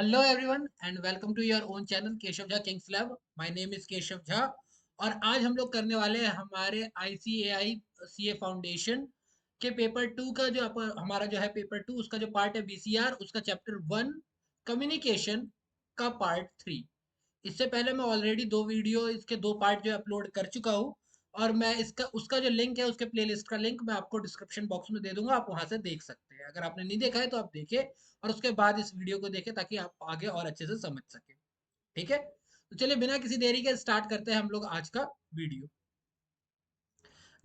Hello everyone and welcome to your own channel Keshav Jha kings lab. My name is Keshav Jha. और आज हम लोग करने वाले हैं हमारे आईसीएआई सीए फाउंडेशन के पेपर टू का जो हमारा जो है पेपर टू उसका जो पार्ट है बीसीआर उसका चैप्टर वन कम्युनिकेशन का पार्ट थ्री। इससे पहले मैं ऑलरेडी दो वीडियो इसके दो पार्ट जो अपलोड कर चुका हूँ। और मैं इसका उसका जो लिंक है उसके प्लेलिस्ट का लिंक मैं आपको डिस्क्रिप्शन बॉक्स में दे दूंगा, आप वहां से देख सकते हैं। अगर आपने नहीं देखा है तो आप देखिए और उसके बाद इस वीडियो को देखें ताकि आप आगे और अच्छे से समझ सकें। ठीक है, तो चलिए बिना किसी देरी के स्टार्ट करते हैं हम लोग आज का वीडियो।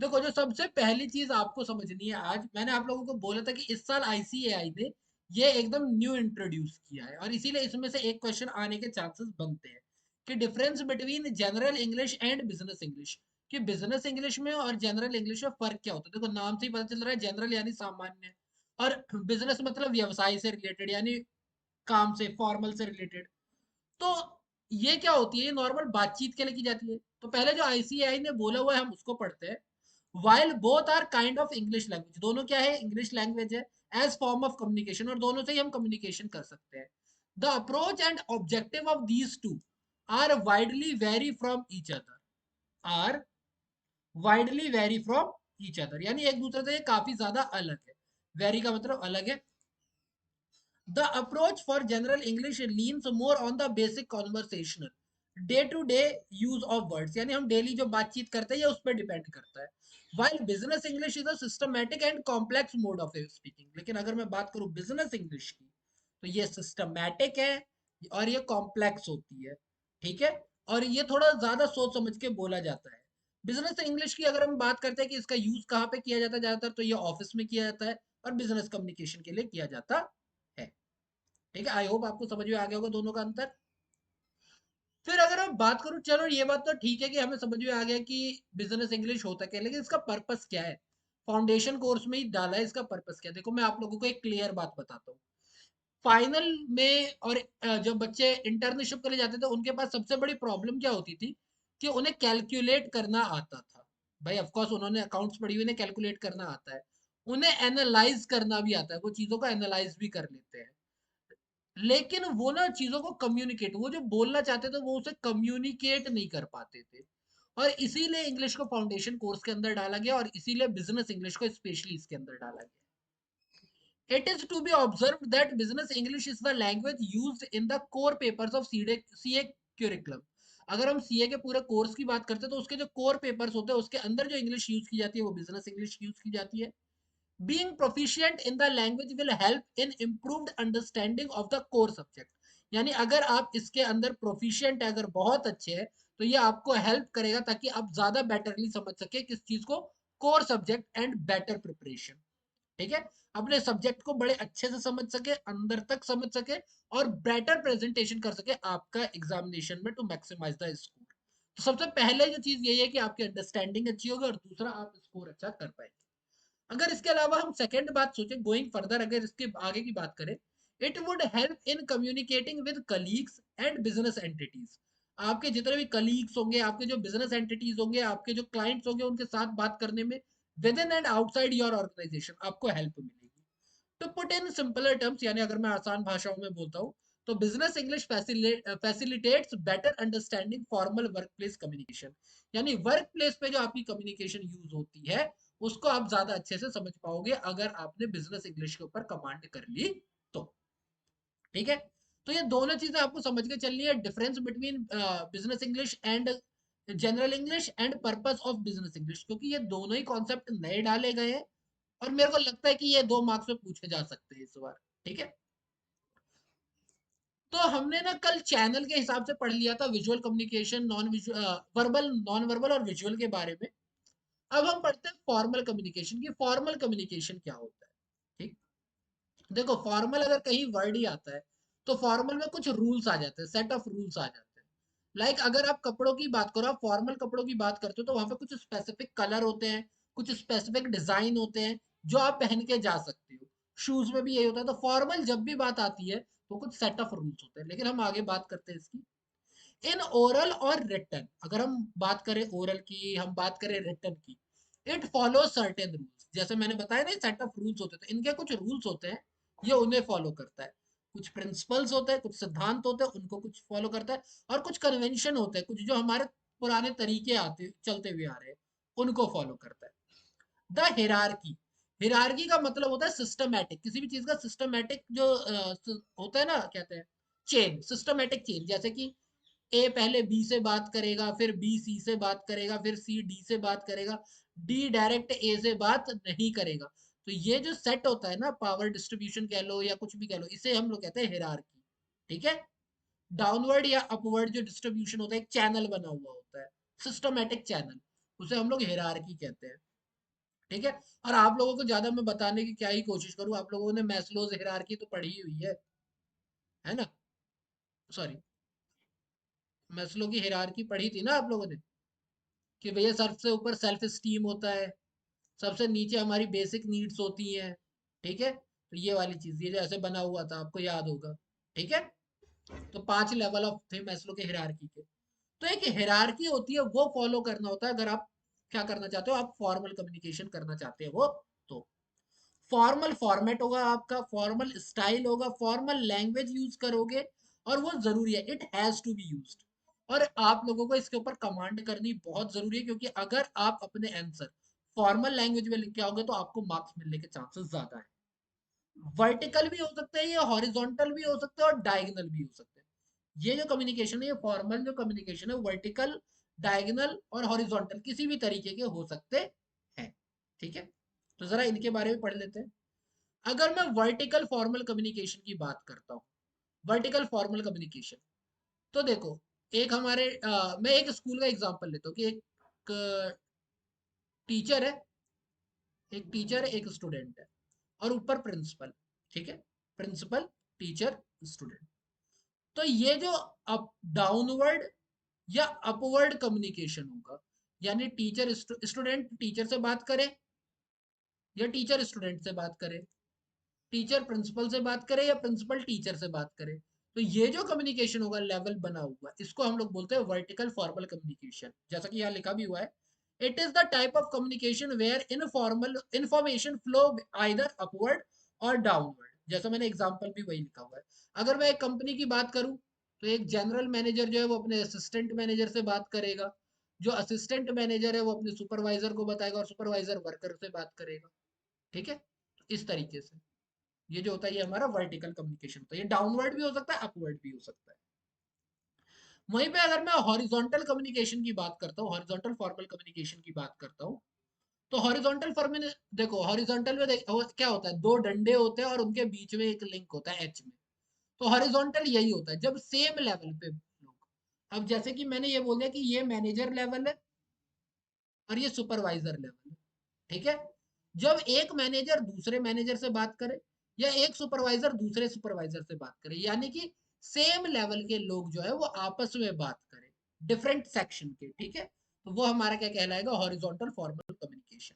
देखो, जो सबसे पहली चीज आपको समझनी है, आज मैंने आप लोगों को बोला था कि इस साल आईसीएआई ने ये एकदम न्यू इंट्रोड्यूस किया है और इसीलिए इसमें से एक क्वेश्चन आने के चांसेस बनते हैं कि difference between general English and business English, कि बिजनेस इंग्लिश में और जनरल इंग्लिश में फर्क क्या होता है। देखो, नाम से ही पता चल रहा है, जनरल यानी सामान्य और बिजनेस मतलब व्यवसाय से रिलेटेड यानी काम से, फॉर्मल से रिलेटेड। तो ये क्या होती है, ये नॉर्मल बातचीत के लिए की जाती है। तो पहले जो आईसीएआई ने बोला हुआ है हम उसको पढ़ते हैं। While both are kind of English language, दोनों क्या है, इंग्लिश लैंग्वेज है एज फॉर्म ऑफ कम्युनिकेशन, और दोनों से ही हम कम्युनिकेशन कर सकते हैं। The approach and objective of these two are widely vary from each other, are widely vary from each other, यानी एक दूसरे से काफी ज्यादा अलग है। वेरी का मतलब अलग है। The approach for general English leans more on the basic conversational day to day use of words, यानी हम डेली जो बातचीत करते हैं ये उस पर डिपेंड करता है। While business English is a systematic and complex mode of speaking, लेकिन अगर मैं बात करूं बिजनेस इंग्लिश की तो ये सिस्टमैटिक है और ये कॉम्प्लेक्स होती है। ठीक है, और ये थोड़ा ज्यादा सोच समझ के बोला जाता है। बिजनेस इंग्लिश की अगर हम बात करते हैं कि इसका यूज कहाँ पे किया जाता है ज्यादातर, तो ये ऑफिस में किया जाता है और बिजनेस कम्युनिकेशन के लिए किया जाता है। ठीक है, आई होप आपको समझ में आ गया होगा दोनों का अंतर। फिर अगर मैं बात करूं, चलो ये बात तो ठीक है कि हमें समझ में आ गया कि बिजनेस इंग्लिश होता क्या है, लेकिन इसका पर्पस क्या है। फाउंडेशन कोर्स में ही डाला है, इसका पर्पस क्या है। देखो, मैं आप लोगों को एक क्लियर बात बताता हूँ। फाइनल में और जब बच्चे इंटर्नशिप के लिए जाते थे उनके पास सबसे बड़ी प्रॉब्लम क्या होती थी कि उन्हें कैलकुलेट करना आता था। भाई ऑफ कोर्स उन्होंने अकाउंट्स पढ़ी हुई, उन्हें कैलकुलेट करना आता है। उन्हें एनालाइज करना भी आता है, वो चीजों को एनालाइज भी कर लेते हैं। लेकिन वो ना चीजों को कम्युनिकेट, वो जो बोलना चाहते थे वो उसे कम्युनिकेट नहीं कर पाते थे। और इसीलिए इंग्लिश को फाउंडेशन कोर्स के अंदर डाला गया और इसीलिए बिजनेस इंग्लिश को स्पेशली इसके अंदर डाला गया। It is to be observed that business English is the language used in the core papers of CA curriculum. अगर हम सीए के पूरे कोर्स की बात करते हैं तो उसके जो कोर पेपर्स होते हैं उसके अंदर जो इंग्लिश यूज की जाती है वो बिजनेस इंग्लिश यूज की जाती है। Being proficient in the language will help in improved understanding of the core subject. यानी अगर आप इसके अंदर प्रोफिशिएंट है, अगर बहुत अच्छे हैं, तो ये आपको हेल्प करेगा ताकि आप ज्यादा बेटरली समझ सके किस चीज को, core subject and better preparation. ठीक है, अपने सब्जेक्ट को बड़े अच्छे से समझ सके, अंदर तक समझ सके और बेटर प्रेजेंटेशन कर सके आपका एग्जामिनेशन में टू मैक्सिमाइज द स्कोर। तो सबसे पहले जो चीज यही है कि आपकी अंडरस्टैंडिंग अच्छी होगी और दूसरा आप स्कोर अच्छा कर पाएंगे। अगर इसके अलावा हम सेकंड बात सोचें, गोइंग फर्दर, अगर इसके आगे की बात करें, it would help in communicating with colleagues and business entities. आपके जितने भी कलीग्स होंगे, आपके जो बिजनेस एंटिटीज होंगे, आपके जो क्लाइंट्स होंगे, उनके साथ बात करने में with in and outside your organization आपको हेल्प मिलेगी। To put in simpler terms, यानी अगर मैं आसान भाषाओं में बोलता हूँ, तो business English facilitates better understanding formal work place communication, यानी वर्क प्लेस पे जो आपकी कम्युनिकेशन यूज होती है उसको आप ज्यादा अच्छे से समझ पाओगे अगर आपने बिजनेस इंग्लिश के ऊपर कमांड कर ली तो। ठीक है, तो ये दोनों चीजें आपको समझ के चलनी है, difference between business English and general English and purpose of business English, क्योंकि ये दोनों ही कॉन्सेप्ट नए डाले गए हैं और मेरे को लगता है कि ये 2 मार्क्स में पूछे जा सकते हैं इस बार। ठीक है, तो हमने ना कल चैनल के हिसाब से पढ़ लिया था visual communication, non visual, verbal, non verbal और विजुअल के बारे में। अब हम पढ़ते हैं फॉर्मल कम्युनिकेशन की, फॉर्मल कम्युनिकेशन क्या होता है। ठीक, देखो फॉर्मल अगर कहीं वर्ड ही आता है तो फॉर्मल में कुछ रूल्स आ जाते हैं, सेट ऑफ रूल्स आ जाते हैं। लाइक अगर आप कपड़ों की बात करो, आप फॉर्मल कपड़ों की बात करते हो तो वहां पे कुछ स्पेसिफिक कलर होते हैं, कुछ स्पेसिफिक डिजाइन होते हैं जो आप पहन के जा सकते हो। शूज में भी यही होता है। तो फॉर्मल जब भी बात आती है तो कुछ सेट ऑफ रूल्स होते हैं, लेकिन हम आगे बात करते हैं इसकी। इन ओरल और रिटन, अगर हम बात करें ओरल की, हम बात करें रिटन की, इट फॉलो सर्टेन रूल्स। जैसे मैंने बताया ना, सेट ऑफ रूल्स होते हैं, तो इनके कुछ रूल्स होते हैं, ये उन्हें फॉलो करता है। कुछ प्रिंसिपल्स होते हैं, कुछ सिद्धांत होते हैं, उनको कुछ फॉलो करता है, और कुछ कन्वेंशन होते हैं, कुछ जो हमारे पुराने तरीके आते चलते हुए आ रहे हैं उनको फॉलो करता है। द हिरार्की, हिरार्की का मतलब होता है सिस्टमैटिक, किसी भी चीज का सिस्टमैटिक जो होता है ना, कहते हैं चेन, सिस्टमैटिक चेन। जैसे कि ए पहले बी से बात करेगा, फिर बी सी से बात करेगा, फिर सी डी से बात करेगा, डी डायरेक्ट ए से बात नहीं करेगा। तो ये जो सेट होता है ना, पावर डिस्ट्रीब्यूशन कह लो या कुछ भी कह लो, इसे हम लोग कहते हैं हिरार्की। ठीक है। डाउनवर्ड या अपवर्ड जो डिस्ट्रीब्यूशन होता है, एक चैनल बना हुआ होता है, सिस्टमैटिक चैनल, उसे हम लोग हिरार्की कहते हैं। ठीक है। और आप लोगों को ज्यादा मैं बताने की क्या ही कोशिश करूं, आप लोगों ने मैस्लोज हिरार्की तो पढ़ी हुई है ना? सॉरी, मैस्लो की हिरार्की पढ़ी थी ना आप लोगों ने, कि भैया सबसे ऊपर सेल्फ स्टीम होता है, सबसे नीचे हमारी बेसिक नीड्स होती हैं। ठीक है। तो ये वाली चीज, ये जो ऐसे बना हुआ था, आपको याद होगा। ठीक है। तो 5 लेवल ऑफ थे मैस्लो के हिरार्की के। तो एक हिरार्की होती है, वो फॉलो करना होता है अगर आप क्या करना चाहते हो, आप फॉर्मल कम्युनिकेशन करना चाहते हो। तो फॉर्मल फॉर्मेट होगा आपका, फॉर्मल स्टाइल होगा, फॉर्मल लैंग्वेज यूज करोगे, और वो जरूरी है, it has to be used. और आप लोगों को इसके ऊपर कमांड करनी बहुत जरूरी है, क्योंकि अगर आप अपने आंसर फॉर्मल लैंग्वेज में लिख के आओगे तो आपको मार्क्स मिलने के चांसेस ज्यादा है। वर्टिकल भी हो सकते हैं, ये हॉरिजॉन्टल भी हो सकते हैं, और डायगोनल भी हो सकते हैं। ये जो कम्युनिकेशन है, ये फॉर्मल जो कम्युनिकेशन है, वर्टिकल, डायगोनल और हॉरिजॉन्टल किसी भी तरीके के हो सकते हैं। ठीक है। तो जरा इनके बारे में पढ़ लेते हैं। अगर मैं वर्टिकल फॉर्मल कम्युनिकेशन की बात करता हूँ, वर्टिकल फॉर्मल कम्युनिकेशन, तो देखो, एक हमारे मैं एक स्कूल का एग्जांपल लेता हूँ कि एक टीचर है, एक टीचर है, एक स्टूडेंट है, और ऊपर प्रिंसिपल। ठीक है। Principal, teacher, student. तो ये जो अप डाउनवर्ड या अपवर्ड कम्युनिकेशन होगा, यानी टीचर स्टूडेंट टीचर से बात करे, या टीचर स्टूडेंट से बात करे, टीचर प्रिंसिपल से बात करे, या प्रिंसिपल टीचर से बात करे, तो ये जो कम्युनिकेशन होगा, लेवल बना हुआ, इसको हम लोग बोलते हैं वर्टिकल फॉर्मल कम्युनिकेशन। जैसा कि यहाँ लिखा भी हुआ है, it is the type of communication where informal information flow either upward और डाउनवर्ड। जैसा मैंने एग्जांपल भी वही लिखा हुआ है। अगर मैं एक कंपनी की बात करूं, तो एक जनरल मैनेजर जो है वो अपने असिस्टेंट मैनेजर से बात करेगा, जो असिस्टेंट मैनेजर है वो अपने सुपरवाइजर को बताएगा, और सुपरवाइजर वर्कर से बात करेगा। ठीक है। इस तरीके से ये जो होता है, ये हमारा वर्टिकल कम्युनिकेशन होता है। ये डाउनवर्ड भी हो सकता है, अपवर्ड भी हो सकता है। वहीं पे अगर मैं हॉरिजॉन्टल कम्युनिकेशन की बात करता हूँ, हॉरिजॉन्टल फॉर्मल कम्युनिकेशन की बात करता हूँ, तो हॉरिजॉन्टल फॉर्मल, देखो हॉरिजॉन्टल में क्या होता है, दो डंडे होते हैं और उनके बीच में एक लिंक होता है एच में। तो हॉरिजॉन्टल यही होता है जब सेम लेवल पे लोग, अब जैसे कि मैंने ये बोल दिया कि ये मैनेजर लेवल है और ये सुपरवाइजर लेवल है। ठीक है। जब एक मैनेजर दूसरे मैनेजर से बात करे, या एक सुपरवाइजर दूसरे सुपरवाइजर से बात करे, यानी कि सेम लेवल के लोग जो है वो आपस में बात करें, डिफरेंट सेक्शन के। ठीक है। तो वो हमारा क्या कहलाएगा, हॉरिजॉन्टल फॉर्मल कम्युनिकेशन।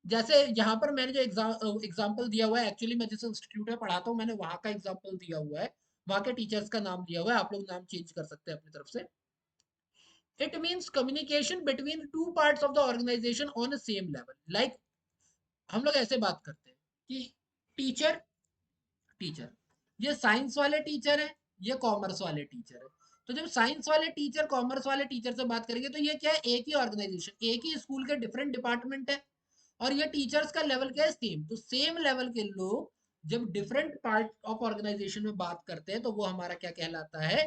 जैसे यहाँ पर मैंने जो एग्जाम्पल दिया हुआ है, एक्चुअली मैं जिस इंस्टीट्यूट में पढ़ाता हूँ मैंने वहाँ का एग्जाम्पल दिया हुआ है, वहाँ के टीचर्स का नाम दिया हुआ है, आप लोग नाम चेंज कर सकते हैं अपनी तरफ से। It means communication between two parts of the organization on a same level. Like हम लोग ऐसे बात करते हैं कि टीचर, टीचर, ये साइंस वाले टीचर है, ये कॉमर्स वाले टीचर है। तो जब साइंस वाले टीचर कॉमर्स वाले टीचर से बात करेंगे, तो ये क्या है, एक ही ऑर्गेनाइजेशन, एक ही स्कूल के डिफरेंट डिपार्टमेंट है, और ये टीचर्स का लेवल क्या है, सेम। तो सेम लेवल के लोग जब डिफरेंट पार्ट ऑफ ऑर्गेनाइजेशन में बात करते हैं, तो वो हमारा क्या कहलाता है,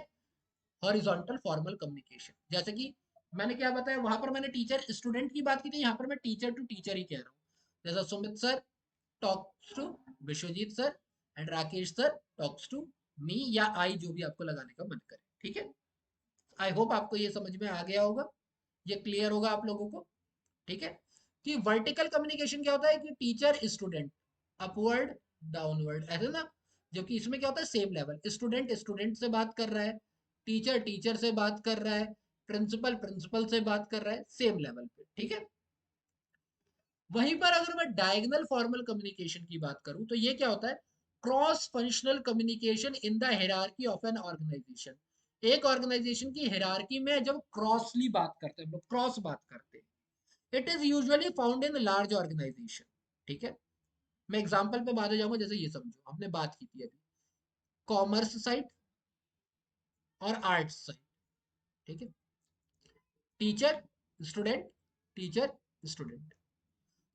हॉरिजॉन्टल फॉर्मल कम्युनिकेशन। जैसे कि मैंने क्या बताया, वहां पर मैंने टीचर स्टूडेंट की बात की थी, यहाँ पर मैं टीचर टू टीचर ही कह रहा हूँ। जैसा Sumit sir talks to Vishwajeet sir, and Rakesh sir talks to me, या आई, जो भी आपको लगाने का मन करे। ठीक है। आई होप आपको ये समझ में आ गया होगा, ये क्लियर होगा आप लोगों को। ठीक है। कि वर्टिकल कम्युनिकेशन क्या होता है, कि टीचर स्टूडेंट, अपवर्ड, डाउनवर्ड, ऐसे ना। जबकि इसमें क्या होता है, सेम लेवल, स्टूडेंट स्टूडेंट से बात कर रहा है, टीचर टीचर से बात कर रहा है, प्रिंसिपल प्रिंसिपल से बात कर रहा है, सेम लेवल पे। ठीक है। वहीं पर अगर मैं डायगोनल फॉर्मल कम्युनिकेशन की बात करूं, तो ये क्या होता है, cross functional communication in the hierarchy of an organization. एक ऑर्गेनाइजेशन की हायरार्की में जब क्रॉसली बात करते हैं, हम लोग क्रॉस बात करते हैं, it is usually found in large organization. ठीक है। मैं एग्जांपल पे बाद हो जाऊंगा, जैसे ये समझो, हमने बात की थी अभी, कॉमर्स साइड और आर्ट्स साइड। ठीक है, teacher student, teacher student.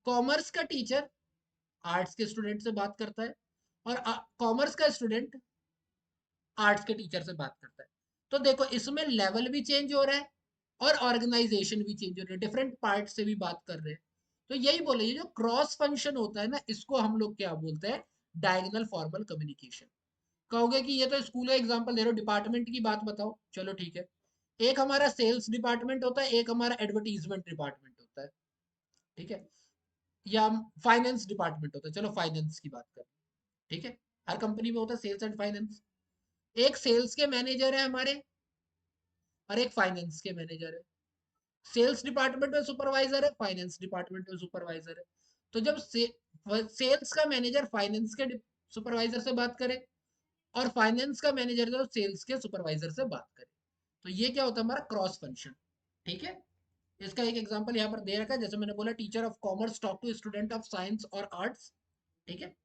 Commerce का टीचर आर्ट्स के स्टूडेंट से बात करता है, और कॉमर्स का स्टूडेंट आर्ट्स के टीचर से बात करता है। तो देखो इसमें लेवल भी चेंज हो रहा है और ऑर्गेनाइजेशन भी चेंज हो रही है, डिफरेंट पार्ट से भी बात कर रहे हैं। तो यही बोले, ये जो क्रॉस फंक्शन होता है ना, इसको हम लोग क्या बोलते हैं, डायगोनल फॉर्मल कम्युनिकेशन। कहोगे कि ये तो स्कूल का एग्जांपल दे रहे हो, डिपार्टमेंट की बात बताओ, चलो ठीक है। एक हमारा सेल्स डिपार्टमेंट होता है, एक हमारा एडवर्टीजमेंट डिपार्टमेंट होता है। ठीक है, या फाइनेंस डिपार्टमेंट होता है, चलो फाइनेंस की बात करें। ठीक है, हर कंपनी में होता है सेल्स एंड फाइनेंस। एक सेल्स के मैनेजर है हमारे, और एक फाइनेंस के मैनेजर है। सेल्स डिपार्टमेंट में सुपरवाइजर है, फाइनेंस डिपार्टमेंट में सुपरवाइजर है। तो जब सेल्स का मैनेजर फाइनेंस के सुपरवाइजर से बात करे, और फाइनेंस का मैनेजर जो सेल्स के सुपरवाइजर से बात करे, तो ये क्या होता है, हमारा क्रॉस फंक्शन। ठीक है, इसका एक एग्जांपल यहाँ पर दे रखा है, जैसे मैंने बोला, teacher of commerce talk to student of science और आर्ट्स। ठीक है,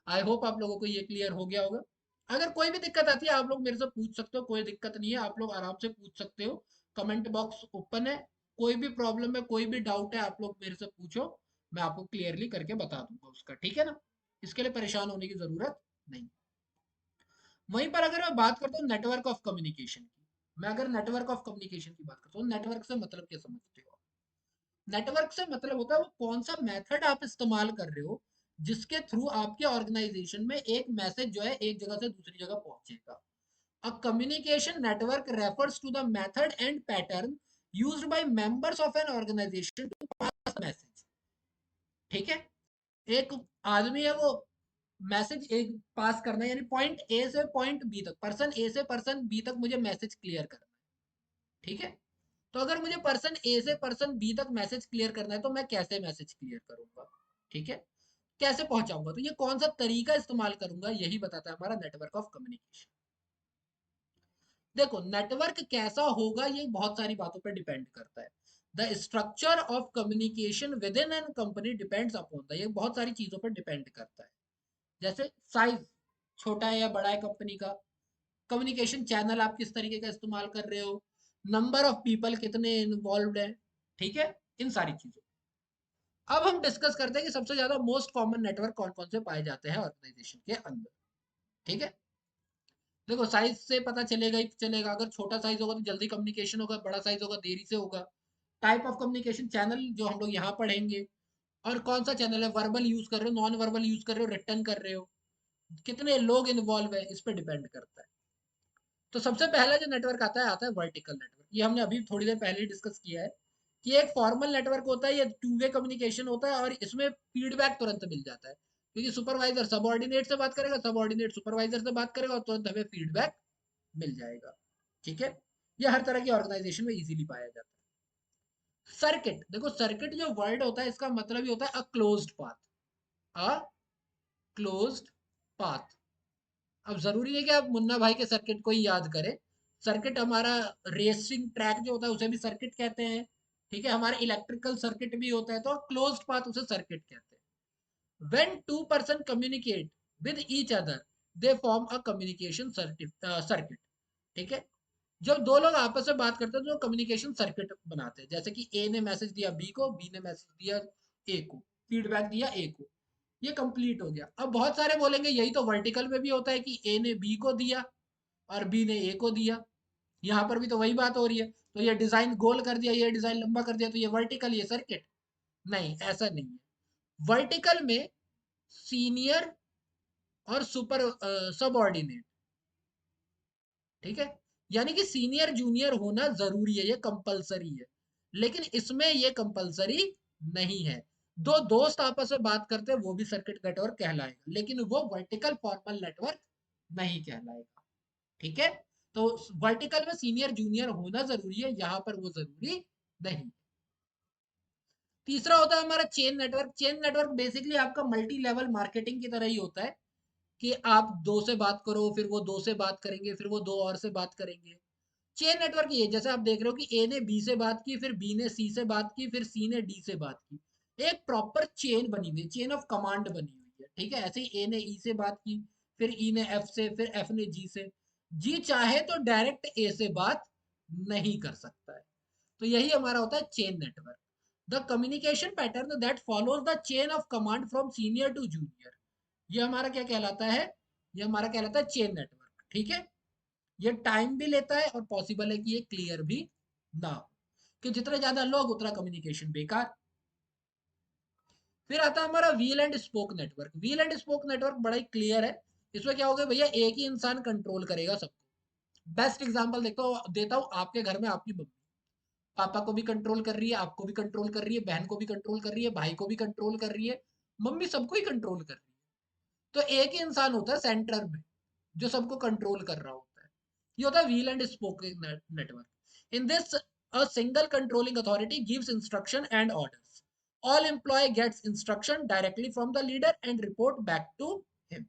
आई होप आप लोगों को ये क्लियर हो गया होगा। अगर कोई भी दिक्कत आती है आप लोग मेरे से पूछ सकते हो, कोई दिक्कत नहीं है, आप लोग आराम से पूछ सकते हो। कमेंट बॉक्स ओपन है, कोई भी प्रॉब्लम है, कोई भी डाउट है, आप लोग मेरे से पूछो, मैं आपको क्लियरली करके बता दूंगा उसका। ठीक है ना, इसके लिए परेशान होने की जरूरत नहीं। वहीं पर अगर मैं बात करता हूँ नेटवर्क ऑफ कम्युनिकेशन की, मैं अगर नेटवर्क ऑफ कम्युनिकेशन की बात करता हूँ, नेटवर्क से मतलब क्या समझते हो? नेटवर्क से मतलब होता है वो कौन सा मेथड आप इस्तेमाल कर रहे हो, जिसके थ्रू आपके ऑर्गेनाइजेशन में एक मैसेज जो है एक जगह से दूसरी जगह पहुंचेगा। A communication network refers to the method and pattern used by members of an organization to pass message. ठीक है, एक आदमी है, वो मैसेज एक पास करना है, यानी पॉइंट ए से पॉइंट बी तक, पर्सन ए से पर्सन बी तक मुझे मैसेज क्लियर करना है। ठीक है, तो अगर मुझे पर्सन ए से पर्सन बी तक मैसेज क्लियर करना है, तो मैं कैसे मैसेज क्लियर करूंगा? ठीक है, कैसे पहुंचाऊंगा, तो ये कौन सा तरीका इस्तेमाल करूंगा, यही बताता है हमारा नेटवर्क ऑफ कम्युनिकेशन। देखो नेटवर्क कैसा होगा ये बहुत सारी बातों पर डिपेंड करता है। The structure of communication with in an company depends upon the, ये बहुत सारी चीजों पर डिपेंड करता है। जैसे साइज, छोटा है या बड़ा है कंपनी का, कम्युनिकेशन चैनल आप किस तरीके का इस्तेमाल कर रहे हो, नंबर ऑफ पीपल कितने इन्वॉल्व है। ठीक है, इन सारी चीजों। अब हम डिस्कस करते हैं कि सबसे ज्यादा मोस्ट कॉमन नेटवर्क कौन कौन से पाए जाते हैं ऑर्गेनाइजेशन के अंदर। ठीक है, देखो साइज से पता चलेगा ही चलेगा, अगर छोटा साइज होगा तो जल्दी कम्युनिकेशन होगा, बड़ा साइज होगा देरी से होगा। टाइप ऑफ कम्युनिकेशन चैनल जो हम लोग यहाँ पढ़ेंगे, और कौन सा चैनल है, वर्बल यूज कर रहे हो, नॉन वर्बल यूज कर रहे हो, रिटर्न कर रहे हो, कितने लोग इन्वॉल्व है, इस पर डिपेंड करता है। तो सबसे पहला जो नेटवर्क आता है वर्टिकल नेटवर्क। ये हमने अभी थोड़ी देर पहले ही डिस्कस किया है कि एक फॉर्मल नेटवर्क होता है, ये टू वे कम्युनिकेशन होता है, और इसमें फीडबैक तुरंत मिल जाता है, क्योंकि सुपरवाइजर सबऑर्डिनेट से बात करेगा, सबऑर्डिनेट सुपरवाइजर से बात करेगा, और तुरंत हमें फीडबैक मिल जाएगा। ठीक है, ये हर तरह की ऑर्गेनाइजेशन में इजीली पाया जाता है। सर्किट, देखो सर्किट जो वर्ड होता है इसका मतलब ही होता है a closed path, a closed path. अब जरूरी है कि आप मुन्ना भाई के सर्किट को ही याद करें। सर्किट हमारा रेसिंग ट्रैक जो होता है उसे भी सर्किट कहते हैं। ठीक है, हमारा इलेक्ट्रिकल सर्किट भी होता है, तो क्लोज्ड पाथ उसे सर्किट कहते हैं। When two person communicate with each other, they form a communication circuit. ठीक है, जब दो लोग आपस में बात करते हैं तो कम्युनिकेशन सर्किट बनाते हैं, जैसे कि ए ने मैसेज दिया बी को, बी ने मैसेज दिया ए को, फीडबैक दिया ए को, ये कंप्लीट हो गया। अब बहुत सारे बोलेंगे यही तो वर्टिकल में भी होता है कि ए ने बी को दिया और बी ने ए को दिया, यहाँ पर भी तो वही बात हो रही है, तो ये डिजाइन गोल कर दिया, ये डिजाइन लंबा कर दिया, तो ये वर्टिकल, ये सर्किट। नहीं, ऐसा नहीं है। वर्टिकल में सीनियर और सुपर सबऑर्डिनेट। ठीक है, यानी कि सीनियर जूनियर होना जरूरी है, ये कंपलसरी है। लेकिन इसमें ये कंपलसरी नहीं है। दो दोस्त आपस में बात करते हैं वो भी सर्किट नेटवर्क कहलाएगा, लेकिन वो वर्टिकल फॉर्मल नेटवर्क नहीं कहलाएगा। ठीक है, तो वर्टिकल में सीनियर जूनियर होना जरूरी है, यहाँ पर वो जरूरी नहीं। तीसरा होता है हमारा chain network. Chain network basically आपका मल्टी लेवल मार्केटिंग की तरह ही होता है, कि आप दो से बात करो, फिर वो दो से बात करेंगे, फिर वो दो और से बात करेंगे। चेन नेटवर्क ये, जैसे आप देख रहे हो कि ए ने बी से बात की, फिर बी ने सी से बात की, फिर सी ने डी से बात की, एक प्रॉपर चेन बनी हुई है, चेन ऑफ कमांड बनी हुई है। ठीक है, ऐसे ही ए ने ई से बात की, फिर ई ने एफ से, फिर एफ ने जी से। जी चाहे तो डायरेक्ट ए से बात नहीं कर सकता है। तो यही हमारा होता है chain network. The communication pattern that follows the chain of command from senior to junior, ये हमारा क्या कहलाता है? ये हमारा कहलाता है चेन नेटवर्क। ठीक है, ये टाइम भी लेता है और पॉसिबल है कि ये क्लियर भी ना हो, कि जितने ज्यादा लोग उतना कम्युनिकेशन बेकार। फिर आता है हमारा wheel and spoke network. Wheel and spoke network बड़ा ही क्लियर है। इसमें क्या होगा भैया, एक ही इंसान कंट्रोल करेगा सबको। बेस्ट एग्जांपल देता हूँ, आपके घर में आपकी मम्मी पापा को भी कंट्रोल कर रही है, आपको भी कंट्रोल कर रही है, बहन को भी कंट्रोल कर रही है, भाई को भी कंट्रोल कर रही है, मम्मी सबको ही कंट्रोल कर रही है। तो एक ही इंसान होता है सेंटर में जो सबको कंट्रोल कर रहा होता है। ये होता है wheel and spoke network. In this a single controlling authority gives instruction and orders. All employee gets instruction directly from the leader and report back to him.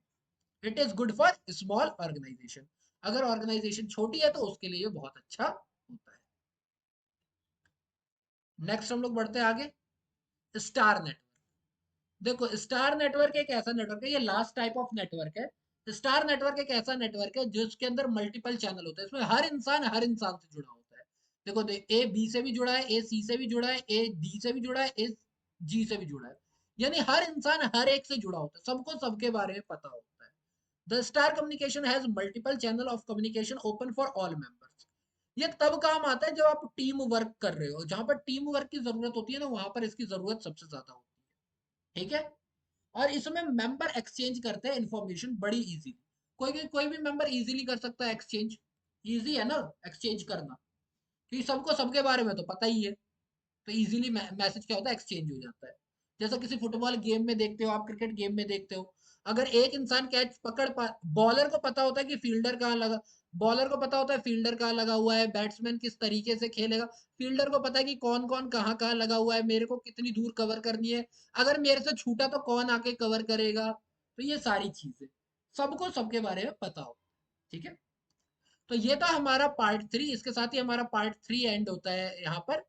It is good for small organization. अगर organisation छोटी है तो उसके लिए ये बहुत अच्छा होता है। नेक्स्ट हम लोग बढ़ते हैं आगे, स्टार नेटवर्क। देखो स्टार नेटवर्क एक ऐसा नेटवर्क है, ये लास्ट टाइप ऑफ नेटवर्क है। स्टार नेटवर्क एक ऐसा नेटवर्क है जिसके अंदर मल्टीपल चैनल होते हैं, इसमें हर इंसान से जुड़ा होता है। देखो ए बी से भी जुड़ा है, ए सी से भी जुड़ा है, ए डी से भी जुड़ा है, ए जी से भी जुड़ा है। यानी हर इंसान हर एक से जुड़ा होता है, सबको सबके बारे में पता होता है। The star communication has multiple channel of communication open for all members. ये तब काम आता है जब आप टीम वर्क कर रहे हो, जहां पर टीम वर्क की जरूरत होती है ना, वहां पर इसकी जरूरत सबसे ज्यादा होती है। ठीक है, और इसमें मेंबर एक्सचेंज करते हैं इंफॉर्मेशन बड़ी इजीली। कोई भी मेंबर इजीली कर सकता है एक्सचेंज। इजी है ना एक्सचेंज करना, क्योंकि सबको सबके बारे में तो पता ही है। तो इजीली मैसेज क्या होता है, एक्सचेंज हो जाता है। जैसा किसी फुटबॉल गेम में देखते हो आप, क्रिकेट गेम में देखते हो, अगर एक इंसान कैच पकड़ पा, बॉलर को पता होता है कि फील्डर कहाँ लगा, बॉलर को पता होता है फील्डर कहाँ लगा हुआ है, बैट्समैन किस तरीके से खेलेगा, फील्डर को पता है कि कौन कौन कहाँ कहाँ लगा हुआ है, मेरे को कितनी दूर कवर करनी है, अगर मेरे से छूटा तो कौन आके कवर करेगा। तो ये सारी चीजें सबको सबके बारे में पता हो। ठीक है, तो ये था हमारा पार्ट 3। इसके साथ ही हमारा पार्ट 3 एंड होता है यहाँ पर।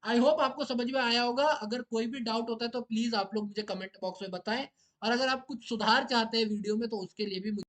आई होप आपको समझ में आया होगा। अगर कोई भी डाउट होता है तो प्लीज आप लोग मुझे कमेंट बॉक्स में बताएं, और अगर आप कुछ सुधार चाहते हैं वीडियो में तो उसके लिए भी मुझे